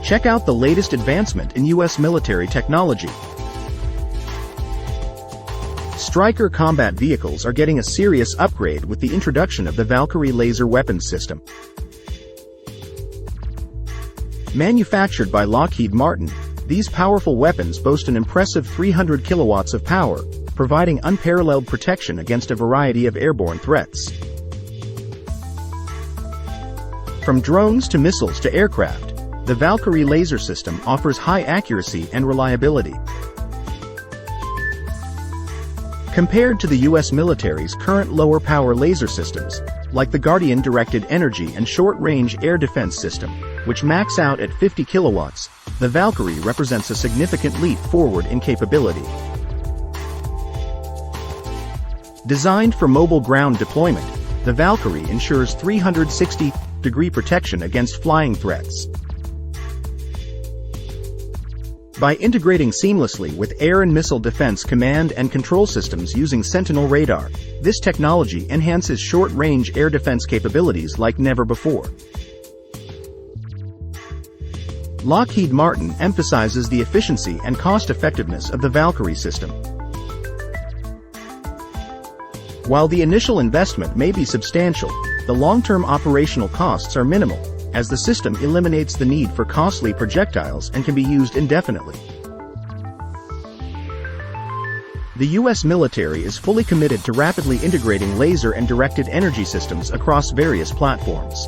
Check out the latest advancement in U.S. military technology. Stryker combat vehicles are getting a serious upgrade with the introduction of the Valkyrie Laser Weapons System. Manufactured by Lockheed Martin, these powerful weapons boast an impressive 300 kilowatts of power, providing unparalleled protection against a variety of airborne threats. From drones to missiles to aircraft, the Valkyrie laser system offers high accuracy and reliability. Compared to the U.S. military's current lower-power laser systems, like the Guardian Directed Energy and Short-Range Air Defense System, which max out at 50 kilowatts, the Valkyrie represents a significant leap forward in capability. Designed for mobile ground deployment, the Valkyrie ensures 360-degree protection against flying threats. By integrating seamlessly with air and missile defense command and control systems using Sentinel radar, this technology enhances short-range air defense capabilities like never before. Lockheed Martin emphasizes the efficiency and cost-effectiveness of the Valkyrie system. While the initial investment may be substantial, the long-term operational costs are minimal, as the system eliminates the need for costly projectiles and can be used indefinitely. The U.S. military is fully committed to rapidly integrating laser and directed energy systems across various platforms.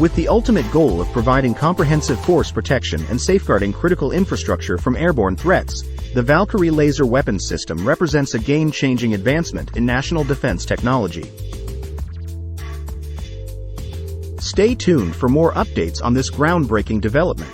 With the ultimate goal of providing comprehensive force protection and safeguarding critical infrastructure from airborne threats, the Valkyrie Laser Weapons System represents a game-changing advancement in national defense technology. Stay tuned for more updates on this groundbreaking development.